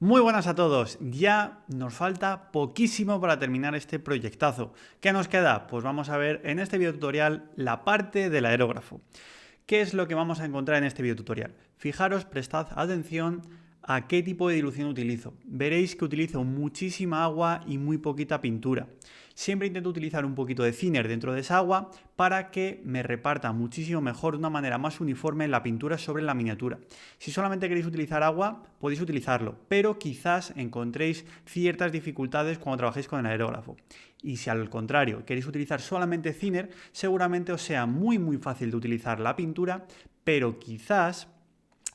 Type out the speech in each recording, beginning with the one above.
Muy buenas a todos, ya nos falta poquísimo para terminar este proyectazo. ¿Qué nos queda? Pues vamos a ver en este video tutorial la parte del aerógrafo. ¿Qué es lo que vamos a encontrar en este video tutorial? Fijaros, prestad atención a qué tipo de dilución utilizo. Veréis que utilizo muchísima agua y muy poquita pintura. Siempre intento utilizar un poquito de thinner dentro de esa agua para que me reparta muchísimo mejor, de una manera más uniforme, la pintura sobre la miniatura. Si solamente queréis utilizar agua, podéis utilizarlo, pero quizás encontréis ciertas dificultades cuando trabajéis con el aerógrafo. Y si al contrario queréis utilizar solamente thinner, seguramente os sea muy fácil de utilizar la pintura, pero quizás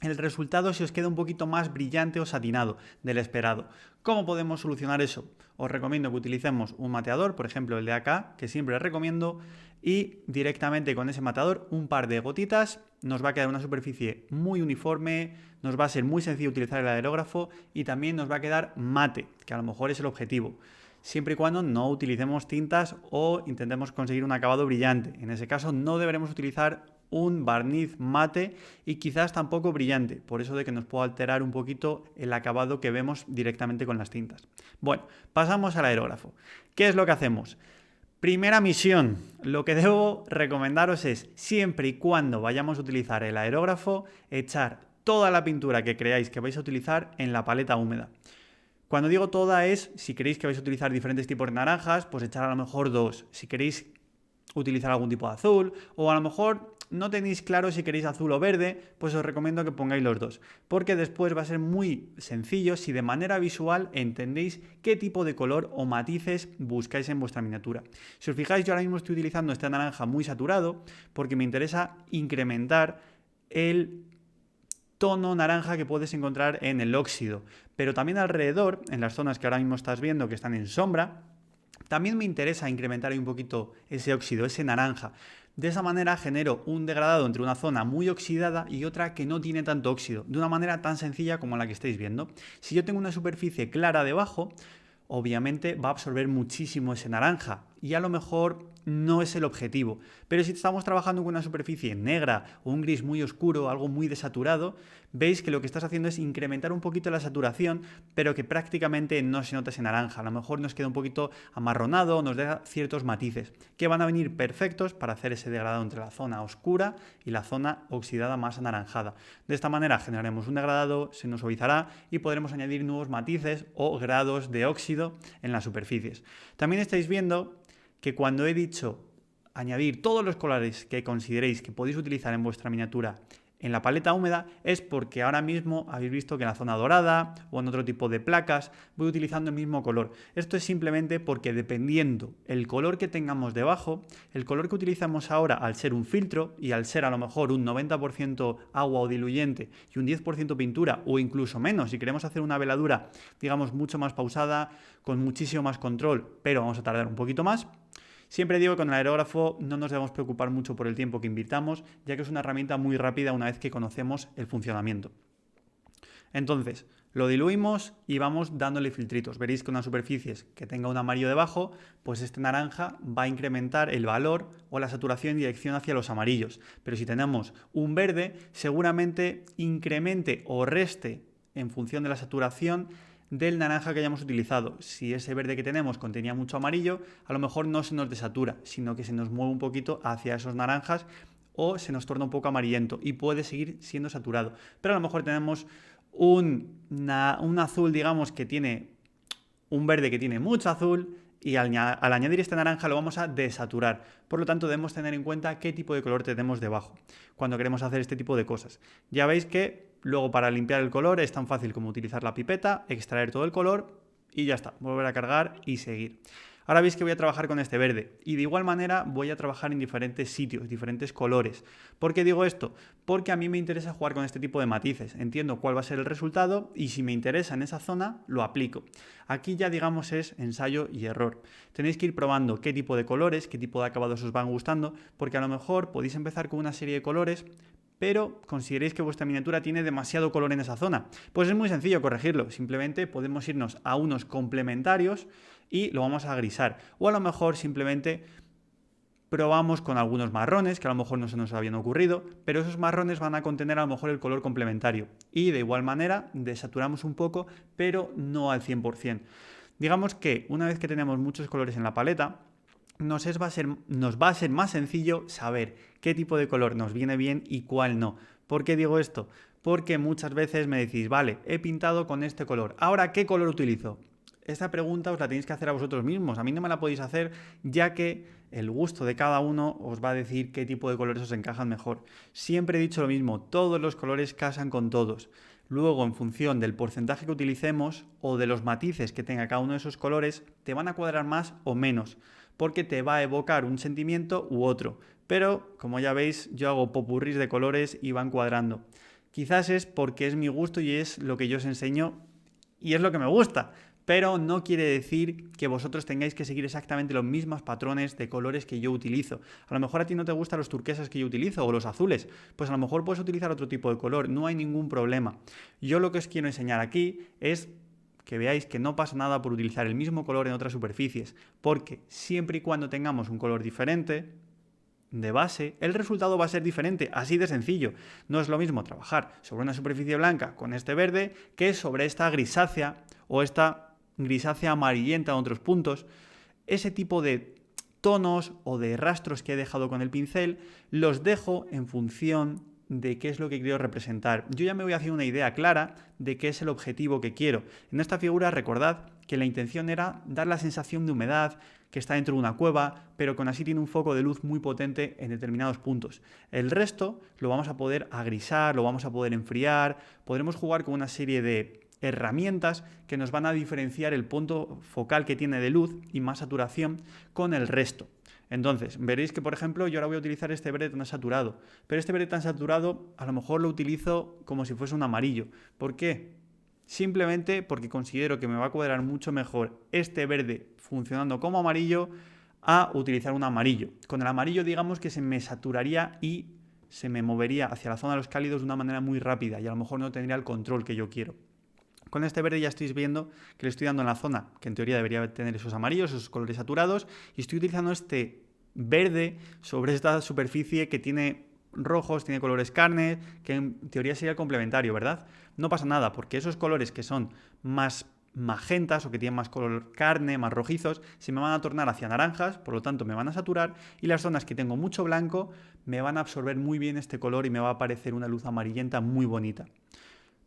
el resultado se os queda un poquito más brillante o satinado del esperado. ¿Cómo podemos solucionar eso? Os recomiendo que utilicemos un mateador, por ejemplo el de acá, que siempre recomiendo, y directamente con ese mateador un par de gotitas, nos va a quedar una superficie muy uniforme, nos va a ser muy sencillo utilizar el aerógrafo y también nos va a quedar mate, que a lo mejor es el objetivo. Siempre y cuando no utilicemos tintas o intentemos conseguir un acabado brillante. En ese caso no deberemos utilizar un barniz mate y quizás tampoco brillante, por eso de que nos puede alterar un poquito el acabado que vemos directamente con las tintas. Bueno, pasamos al aerógrafo. ¿Qué es lo que hacemos? Primera misión, lo que debo recomendaros es, siempre y cuando vayamos a utilizar el aerógrafo, echar toda la pintura que creáis que vais a utilizar en la paleta húmeda. Cuando digo toda es, si queréis que vais a utilizar diferentes tipos de naranjas, pues echar a lo mejor dos. Si queréis utilizar algún tipo de azul, o a lo mejor no tenéis claro si queréis azul o verde, pues os recomiendo que pongáis los dos, porque después va a ser muy sencillo si de manera visual entendéis qué tipo de color o matices buscáis en vuestra miniatura. Si os fijáis, yo ahora mismo estoy utilizando este naranja muy saturado porque me interesa incrementar el tono naranja que puedes encontrar en el óxido, pero también alrededor, en las zonas que ahora mismo estás viendo que están en sombra, también me interesa incrementar un poquito ese óxido, ese naranja. De esa manera genero un degradado entre una zona muy oxidada y otra que no tiene tanto óxido, de una manera tan sencilla como la que estáis viendo. Si yo tengo una superficie clara debajo, obviamente va a absorber muchísimo ese naranja y a lo mejor no es el objetivo. Pero si estamos trabajando con una superficie negra o un gris muy oscuro, algo muy desaturado, veis que lo que estás haciendo es incrementar un poquito la saturación, pero que prácticamente no se nota ese naranja. A lo mejor nos queda un poquito amarronado, nos da ciertos matices que van a venir perfectos para hacer ese degradado entre la zona oscura y la zona oxidada más anaranjada. De esta manera generaremos un degradado, se nos suavizará y podremos añadir nuevos matices o grados de óxido en las superficies. También estáis viendo que cuando he dicho añadir todos los colores que consideréis que podéis utilizar en vuestra miniatura en la paleta húmeda es porque ahora mismo habéis visto que en la zona dorada o en otro tipo de placas voy utilizando el mismo color. Esto es simplemente porque dependiendo el color que tengamos debajo, el color que utilizamos ahora al ser un filtro y al ser a lo mejor un 90% agua o diluyente y un 10% pintura o incluso menos, si queremos hacer una veladura digamos mucho más pausada, con muchísimo más control, pero vamos a tardar un poquito más. Siempre digo que con el aerógrafo no nos debemos preocupar mucho por el tiempo que invirtamos, ya que es una herramienta muy rápida una vez que conocemos el funcionamiento. Entonces, lo diluimos y vamos dándole filtritos. Veréis que unas superficies que tenga un amarillo debajo, pues este naranja va a incrementar el valor o la saturación en dirección hacia los amarillos. Pero si tenemos un verde, seguramente incremente o reste en función de la saturación del naranja que hayamos utilizado. Si ese verde que tenemos contenía mucho amarillo, a lo mejor no se nos desatura, sino que se nos mueve un poquito hacia esos naranjas o se nos torna un poco amarillento y puede seguir siendo saturado. Pero a lo mejor tenemos un azul, digamos, que tiene un verde que tiene mucho azul y al añadir este naranja lo vamos a desaturar. Por lo tanto, debemos tener en cuenta qué tipo de color tenemos debajo cuando queremos hacer este tipo de cosas. Ya veis que luego para limpiar el color es tan fácil como utilizar la pipeta, extraer todo el color y ya está, volver a cargar y seguir. Ahora veis que voy a trabajar con este verde y de igual manera voy a trabajar en diferentes sitios, diferentes colores. ¿Por qué digo esto? Porque a mí me interesa jugar con este tipo de matices. Entiendo cuál va a ser el resultado y si me interesa en esa zona, lo aplico. Aquí ya digamos es ensayo y error. Tenéis que ir probando qué tipo de colores, qué tipo de acabados os van gustando, porque a lo mejor podéis empezar con una serie de colores, pero consideréis que vuestra miniatura tiene demasiado color en esa zona. Pues es muy sencillo corregirlo, simplemente podemos irnos a unos complementarios y lo vamos a grisar. O a lo mejor simplemente Probamos con algunos marrones que a lo mejor no se nos habían ocurrido, pero esos marrones van a contener a lo mejor el color complementario. Y de igual manera desaturamos un poco, pero no al 100%. Digamos que una vez que tenemos muchos colores en la paleta, nos va a ser más sencillo saber qué tipo de color nos viene bien y cuál no. ¿Por qué digo esto? Porque muchas veces me decís, vale, he pintado con este color, ¿ahora qué color utilizo? Esta pregunta os la tenéis que hacer a vosotros mismos, a mí no me la podéis hacer, ya que el gusto de cada uno os va a decir qué tipo de colores os encajan mejor. Siempre he dicho lo mismo, todos los colores casan con todos. Luego, en función del porcentaje que utilicemos o de los matices que tenga cada uno de esos colores, te van a cuadrar más o menos, porque te va a evocar un sentimiento u otro. Pero, como ya veis, yo hago popurrís de colores y van cuadrando. Quizás es porque es mi gusto y es lo que yo os enseño y es lo que me gusta. Pero no quiere decir que vosotros tengáis que seguir exactamente los mismos patrones de colores que yo utilizo. A lo mejor a ti no te gustan los turquesas que yo utilizo o los azules, pues a lo mejor puedes utilizar otro tipo de color, no hay ningún problema. Yo lo que os quiero enseñar aquí es que veáis que no pasa nada por utilizar el mismo color en otras superficies, porque siempre y cuando tengamos un color diferente de base, el resultado va a ser diferente, así de sencillo. No es lo mismo trabajar sobre una superficie blanca con este verde que sobre esta grisácea o esta grisácea amarillenta en otros puntos. Ese tipo de tonos o de rastros que he dejado con el pincel los dejo en función de qué es lo que quiero representar. Yo ya me voy haciendo una idea clara de qué es el objetivo que quiero. En esta figura recordad que la intención era dar la sensación de humedad, que está dentro de una cueva, pero con así tiene un foco de luz muy potente en determinados puntos. El resto lo vamos a poder agrisar, lo vamos a poder enfriar, podremos jugar con una serie de herramientas que nos van a diferenciar el punto focal que tiene de luz y más saturación con el resto. Entonces, veréis que, por ejemplo, yo ahora voy a utilizar este verde tan saturado, pero este verde tan saturado a lo mejor lo utilizo como si fuese un amarillo. ¿Por qué? Simplemente porque considero que me va a cuadrar mucho mejor este verde funcionando como amarillo a utilizar un amarillo. Con el amarillo, digamos que se me saturaría y se me movería hacia la zona de los cálidos de una manera muy rápida y a lo mejor no tendría el control que yo quiero. Con este verde ya estáis viendo que le estoy dando en la zona que en teoría debería tener esos amarillos, esos colores saturados, y estoy utilizando este verde sobre esta superficie que tiene rojos, tiene colores carne, que en teoría sería complementario, ¿verdad? No pasa nada, porque esos colores que son más magentas o que tienen más color carne, más rojizos, se me van a tornar hacia naranjas, por lo tanto me van a saturar, y las zonas que tengo mucho blanco me van a absorber muy bien este color y me va a aparecer una luz amarillenta muy bonita.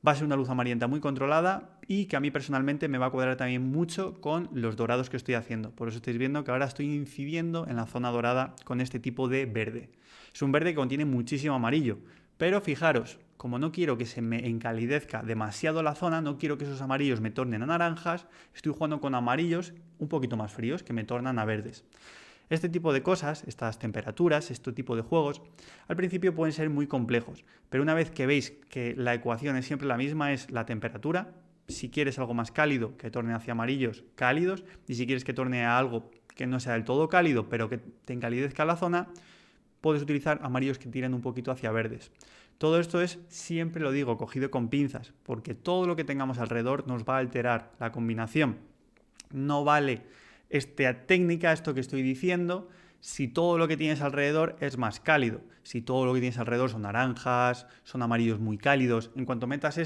Va a ser una luz amarillenta muy controlada y que a mí personalmente me va a cuadrar también mucho con los dorados que estoy haciendo. Por eso estáis viendo que ahora estoy incidiendo en la zona dorada con este tipo de verde. Es un verde que contiene muchísimo amarillo, pero fijaros, como no quiero que se me encalidezca demasiado la zona, no quiero que esos amarillos me tornen a naranjas, estoy jugando con amarillos un poquito más fríos que me tornan a verdes. Este tipo de cosas, estas temperaturas, este tipo de juegos, al principio pueden ser muy complejos, pero una vez que veis que la ecuación es siempre la misma, es la temperatura, si quieres algo más cálido, que torne hacia amarillos, cálidos, y si quieres que torne a algo que no sea del todo cálido, pero que te encalidezca la zona, puedes utilizar amarillos que tiren un poquito hacia verdes. Todo esto es, siempre lo digo, cogido con pinzas, porque todo lo que tengamos alrededor nos va a alterar la combinación. No vale esta técnica, esto que estoy diciendo, si todo lo que tienes alrededor es más cálido. Si todo lo que tienes alrededor son naranjas, son amarillos muy cálidos, en cuanto metas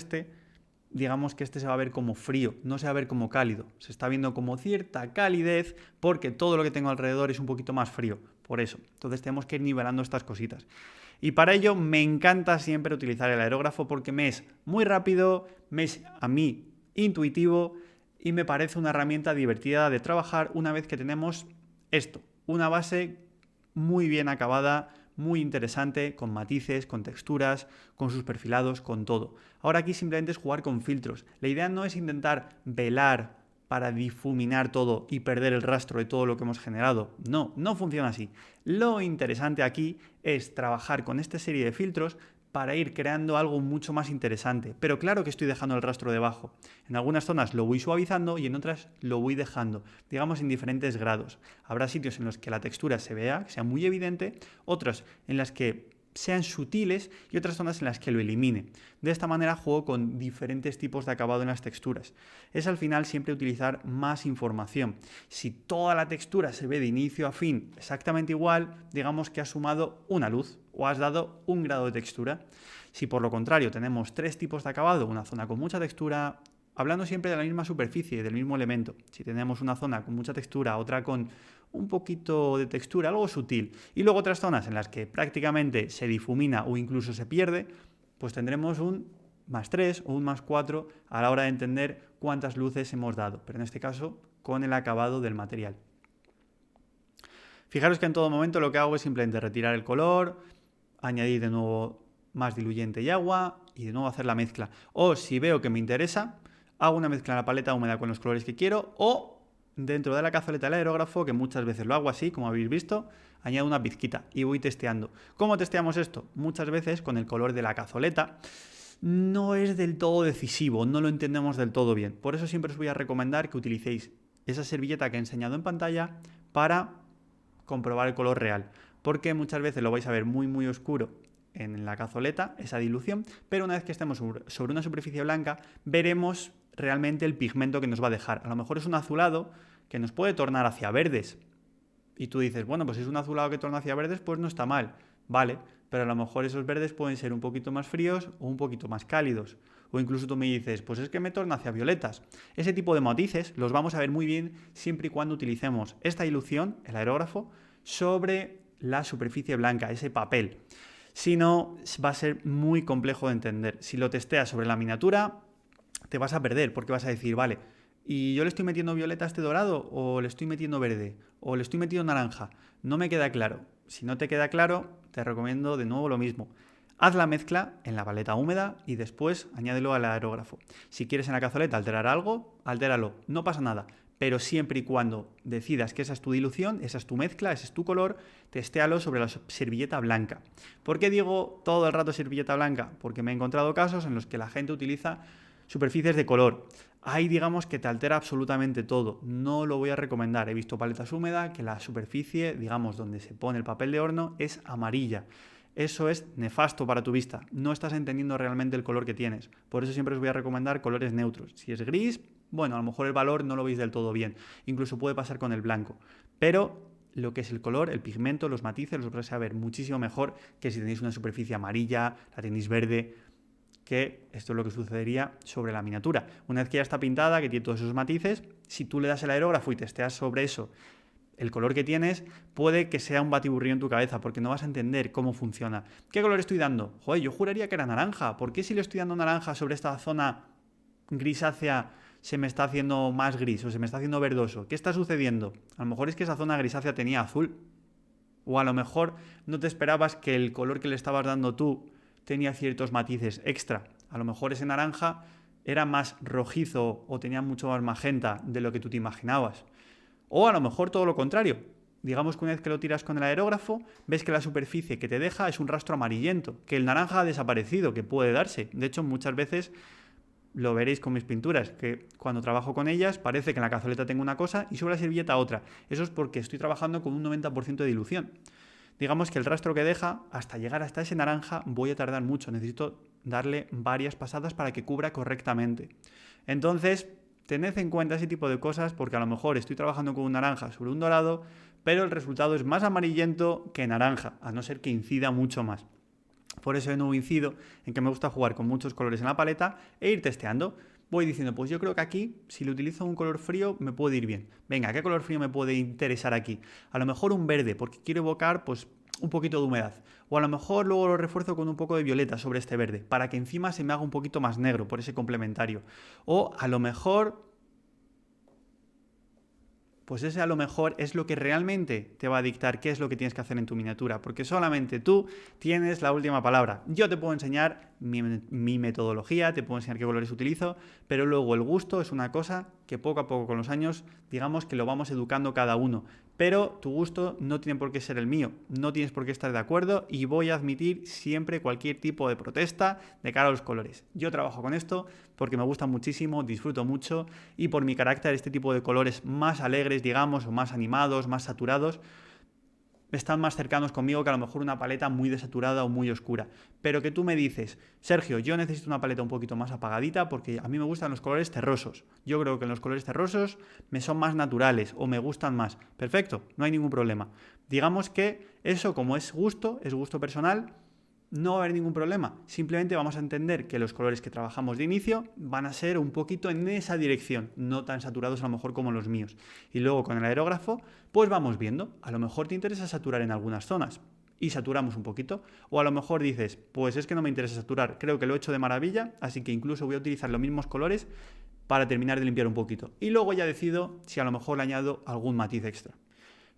digamos que este se va a ver como frío, no se va a ver como cálido. Se está viendo como cierta calidez porque todo lo que tengo alrededor es un poquito más frío. Por eso. Entonces tenemos que ir nivelando estas cositas. Y para ello me encanta siempre utilizar el aerógrafo porque me es muy rápido, me es a mí intuitivo y me parece una herramienta divertida de trabajar una vez que tenemos esto, una base muy bien acabada, muy interesante, con matices, con texturas, con sus perfilados, con todo. Ahora aquí simplemente es jugar con filtros. La idea no es intentar velar para difuminar todo y perder el rastro de todo lo que hemos generado. No, no funciona así. Lo interesante aquí es trabajar con esta serie de filtros para ir creando algo mucho más interesante. Pero claro que estoy dejando el rastro debajo. En algunas zonas lo voy suavizando y en otras lo voy dejando, digamos en diferentes grados. Habrá sitios en los que la textura se vea, que sea muy evidente, otros en los que sean sutiles y otras zonas en las que lo elimine. De esta manera juego con diferentes tipos de acabado en las texturas. Es al final siempre utilizar más información. Si toda la textura se ve de inicio a fin exactamente igual, digamos que has sumado una luz o has dado un grado de textura. Si por lo contrario tenemos 3 tipos de acabado, una zona con mucha textura, hablando siempre de la misma superficie, del mismo elemento. Si tenemos una zona con mucha textura, otra con un poquito de textura, algo sutil, y luego otras zonas en las que prácticamente se difumina o incluso se pierde, pues tendremos un +3 o un +4 a la hora de entender cuántas luces hemos dado, pero en este caso con el acabado del material. Fijaros que en todo momento lo que hago es simplemente retirar el color, añadir de nuevo más diluyente y agua y de nuevo hacer la mezcla. O si veo que me interesa, hago una mezcla en la paleta húmeda con los colores que quiero o dentro de la cazoleta del aerógrafo, que muchas veces lo hago así, como habéis visto, añado una pizquita y voy testeando. ¿Cómo testeamos esto? Muchas veces con el color de la cazoleta. No es del todo decisivo, no lo entendemos del todo bien. Por eso siempre os voy a recomendar que utilicéis esa servilleta que he enseñado en pantalla para comprobar el color real. Porque muchas veces lo vais a ver muy oscuro en la cazoleta, esa dilución, pero una vez que estemos sobre una superficie blanca, veremos realmente el pigmento que nos va a dejar. A lo mejor es un azulado que nos puede tornar hacia verdes. Y tú dices, bueno, pues si es un azulado que torna hacia verdes, pues no está mal. Vale, pero a lo mejor esos verdes pueden ser un poquito más fríos o un poquito más cálidos. O incluso tú me dices, pues es que me torna hacia violetas. Ese tipo de matices los vamos a ver muy bien siempre y cuando utilicemos esta dilución, el aerógrafo, sobre la superficie blanca, ese papel. Si no, va a ser muy complejo de entender. Si lo testeas sobre la miniatura, te vas a perder porque vas a decir, vale, ¿y yo le estoy metiendo violeta a este dorado o le estoy metiendo verde o le estoy metiendo naranja? No me queda claro. Si no te queda claro, te recomiendo de nuevo lo mismo. Haz la mezcla en la paleta húmeda y después añádelo al aerógrafo. Si quieres en la cazoleta alterar algo, altéralo, no pasa nada. Pero siempre y cuando decidas que esa es tu dilución, esa es tu mezcla, ese es tu color, testéalo sobre la servilleta blanca. ¿Por qué digo todo el rato servilleta blanca? Porque me he encontrado casos en los que la gente utiliza superficies de color. Ahí digamos que te altera absolutamente todo. No lo voy a recomendar. He visto paletas húmedas que la superficie, digamos, donde se pone el papel de horno es amarilla. Eso es nefasto para tu vista. No estás entendiendo realmente el color que tienes. Por eso siempre os voy a recomendar colores neutros. Si es gris, bueno, a lo mejor el valor no lo veis del todo bien. Incluso puede pasar con el blanco. Pero lo que es el color, el pigmento, los matices, los vais a ver muchísimo mejor que si tenéis una superficie amarilla, la tenéis verde, que esto es lo que sucedería sobre la miniatura. Una vez que ya está pintada, que tiene todos esos matices, si tú le das el aerógrafo y testeas sobre eso el color que tienes, puede que sea un batiburrillo en tu cabeza, porque no vas a entender cómo funciona. ¿Qué color estoy dando? Joder, yo juraría que era naranja. ¿Por qué si le estoy dando naranja sobre esta zona grisácea se me está haciendo más gris o se me está haciendo verdoso? ¿Qué está sucediendo? A lo mejor es que esa zona grisácea tenía azul. O a lo mejor no te esperabas que el color que le estabas dando tú tenía ciertos matices extra. A lo mejor ese naranja era más rojizo o tenía mucho más magenta de lo que tú te imaginabas. O a lo mejor todo lo contrario. Digamos que una vez que lo tiras con el aerógrafo, ves que la superficie que te deja es un rastro amarillento, que el naranja ha desaparecido, que puede darse. De hecho, muchas veces lo veréis con mis pinturas, que cuando trabajo con ellas parece que en la cazoleta tengo una cosa y sobre la servilleta otra. Eso es porque estoy trabajando con un 90% de dilución. Digamos que el rastro que deja, hasta llegar hasta ese naranja, voy a tardar mucho. Necesito darle varias pasadas para que cubra correctamente. Entonces, tened en cuenta ese tipo de cosas porque a lo mejor estoy trabajando con un naranja sobre un dorado, pero el resultado es más amarillento que naranja, a no ser que incida mucho más. Por eso de nuevo incido en que me gusta jugar con muchos colores en la paleta e ir testeando. Voy diciendo, pues yo creo que aquí, si le utilizo un color frío, me puede ir bien. Venga, ¿qué color frío me puede interesar aquí? A lo mejor un verde, porque quiero evocar pues un poquito de humedad. O a lo mejor luego lo refuerzo con un poco de violeta sobre este verde, para que encima se me haga un poquito más negro por ese complementario. O a lo mejor, pues ese a lo mejor es lo que realmente te va a dictar qué es lo que tienes que hacer en tu miniatura, porque solamente tú tienes la última palabra. Yo te puedo enseñar mi metodología, te puedo enseñar qué colores utilizo, pero luego el gusto es una cosa que poco a poco con los años, digamos que lo vamos educando cada uno. Pero tu gusto no tiene por qué ser el mío, no tienes por qué estar de acuerdo y voy a admitir siempre cualquier tipo de protesta de cara a los colores. Yo trabajo con esto porque me gusta muchísimo, disfruto mucho y por mi carácter este tipo de colores más alegres, digamos, o más animados, más saturados, están más cercanos conmigo que a lo mejor una paleta muy desaturada o muy oscura. Pero que tú me dices, Sergio, yo necesito una paleta un poquito más apagadita porque a mí me gustan los colores terrosos. Yo creo que los colores terrosos me son más naturales o me gustan más. Perfecto, no hay ningún problema. Digamos que eso, como es gusto personal, no va a haber ningún problema. Simplemente vamos a entender que los colores que trabajamos de inicio van a ser un poquito en esa dirección, no tan saturados a lo mejor como los míos. Y luego con el aerógrafo, pues vamos viendo. A lo mejor te interesa saturar en algunas zonas y saturamos un poquito. O a lo mejor dices, pues es que no me interesa saturar, creo que lo he hecho de maravilla, así que incluso voy a utilizar los mismos colores para terminar de limpiar un poquito. Y luego ya decido si a lo mejor le añado algún matiz extra.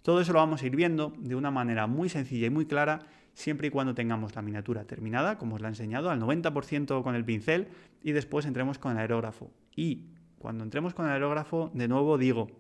Todo eso lo vamos a ir viendo de una manera muy sencilla y muy clara, siempre y cuando tengamos la miniatura terminada, como os la he enseñado, al 90% con el pincel, y después entremos con el aerógrafo. Y cuando entremos con el aerógrafo, de nuevo digo,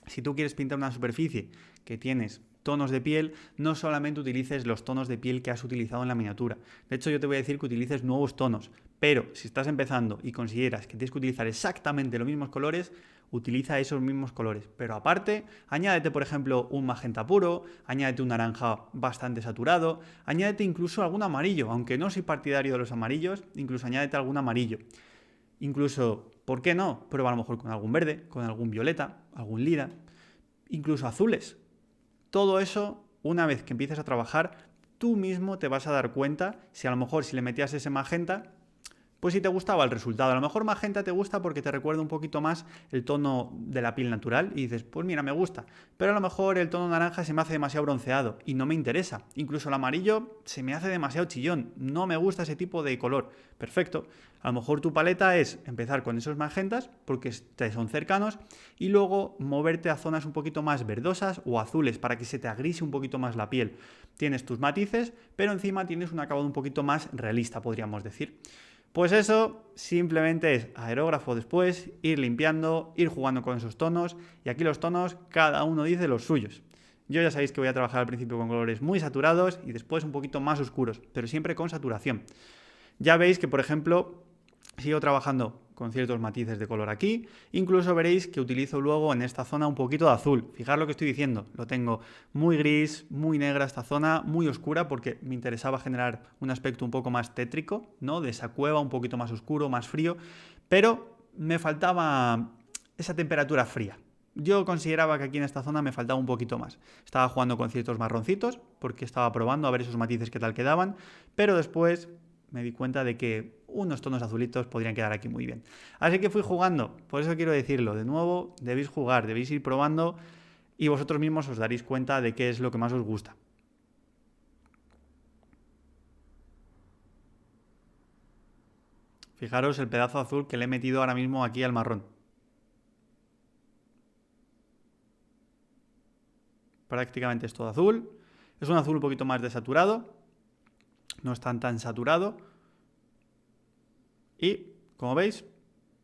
si tú quieres pintar una superficie que tienes tonos de piel, no solamente utilices los tonos de piel que has utilizado en la miniatura. De hecho, yo te voy a decir que utilices nuevos tonos, pero si estás empezando y consideras que tienes que utilizar exactamente los mismos colores, utiliza esos mismos colores. Pero aparte, añádete, por ejemplo, un magenta puro, añádete un naranja bastante saturado, añádete incluso algún amarillo, aunque no soy partidario de los amarillos, incluso añádete algún amarillo. Incluso, ¿por qué no? Prueba a lo mejor con algún verde, con algún violeta, algún lila, incluso azules. Todo eso, una vez que empieces a trabajar, tú mismo te vas a dar cuenta si a lo mejor si le metías ese magenta, pues si te gustaba el resultado. A lo mejor magenta te gusta porque te recuerda un poquito más el tono de la piel natural y dices, pues mira, me gusta. Pero a lo mejor el tono naranja se me hace demasiado bronceado y no me interesa. Incluso el amarillo se me hace demasiado chillón. No me gusta ese tipo de color. Perfecto. A lo mejor tu paleta es empezar con esos magentas porque te son cercanos y luego moverte a zonas un poquito más verdosas o azules para que se te agrise un poquito más la piel. Tienes tus matices, pero encima tienes un acabado un poquito más realista, podríamos decir. Pues eso simplemente es aerógrafo después, ir limpiando, ir jugando con esos tonos y aquí los tonos cada uno dice los suyos. Yo ya sabéis que voy a trabajar al principio con colores muy saturados y después un poquito más oscuros, pero siempre con saturación. Ya veis que, por ejemplo, sigo trabajando con ciertos matices de color aquí, incluso veréis que utilizo luego en esta zona un poquito de azul. Fijaros lo que estoy diciendo, lo tengo muy gris, muy negra esta zona, muy oscura porque me interesaba generar un aspecto un poco más tétrico, ¿no? De esa cueva, un poquito más oscuro, más frío, pero me faltaba esa temperatura fría. Yo consideraba que aquí en esta zona me faltaba un poquito más. Estaba jugando con ciertos marroncitos porque estaba probando a ver esos matices qué tal quedaban, pero después me di cuenta de que unos tonos azulitos podrían quedar aquí muy bien. Así que fui jugando, por eso quiero decirlo. De nuevo, debéis jugar, debéis ir probando y vosotros mismos os daréis cuenta de qué es lo que más os gusta. Fijaros el pedazo azul que le he metido ahora mismo aquí al marrón. Prácticamente es todo azul. Es un azul un poquito más desaturado. No es tan saturado. Y, como veis,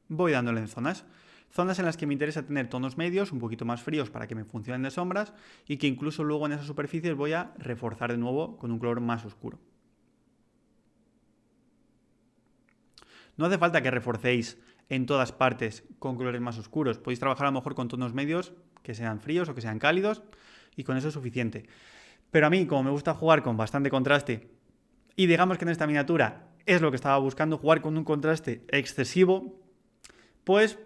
voy dándole en zonas. Zonas en las que me interesa tener tonos medios, un poquito más fríos para que me funcionen de sombras y que incluso luego en esas superficies voy a reforzar de nuevo con un color más oscuro. No hace falta que reforcéis en todas partes con colores más oscuros. Podéis trabajar a lo mejor con tonos medios que sean fríos o que sean cálidos y con eso es suficiente. Pero a mí, como me gusta jugar con bastante contraste y digamos que en esta miniatura es lo que estaba buscando, jugar con un contraste excesivo, pues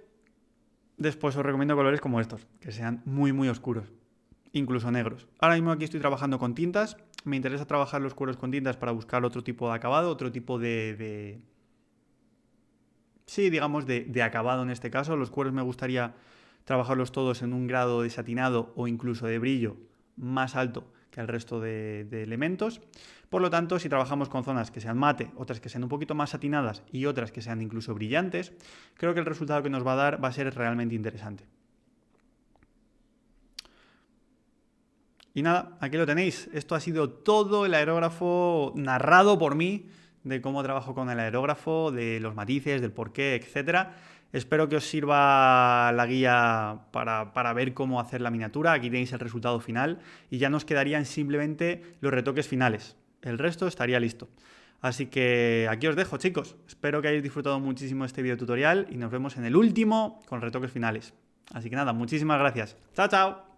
después os recomiendo colores como estos, que sean muy oscuros, incluso negros. Ahora mismo aquí estoy trabajando con tintas, me interesa trabajar los cueros con tintas para buscar otro tipo de acabado, otro tipo sí, digamos de acabado en este caso. Los cueros me gustaría trabajarlos todos en un grado de satinado o incluso de brillo más alto que el resto de elementos. Por lo tanto, si trabajamos con zonas que sean mate, otras que sean un poquito más satinadas y otras que sean incluso brillantes, creo que el resultado que nos va a dar va a ser realmente interesante. Y nada, aquí lo tenéis. Esto ha sido todo el aerógrafo narrado por mí, de cómo trabajo con el aerógrafo, de los matices, del porqué, etcétera. Espero que os sirva la guía para ver cómo hacer la miniatura. Aquí tenéis el resultado final y ya nos quedarían simplemente los retoques finales. El resto estaría listo. Así que aquí os dejo, chicos. Espero que hayáis disfrutado muchísimo este video tutorial y nos vemos en el último con retoques finales. Así que nada, muchísimas gracias. ¡Chao, chao!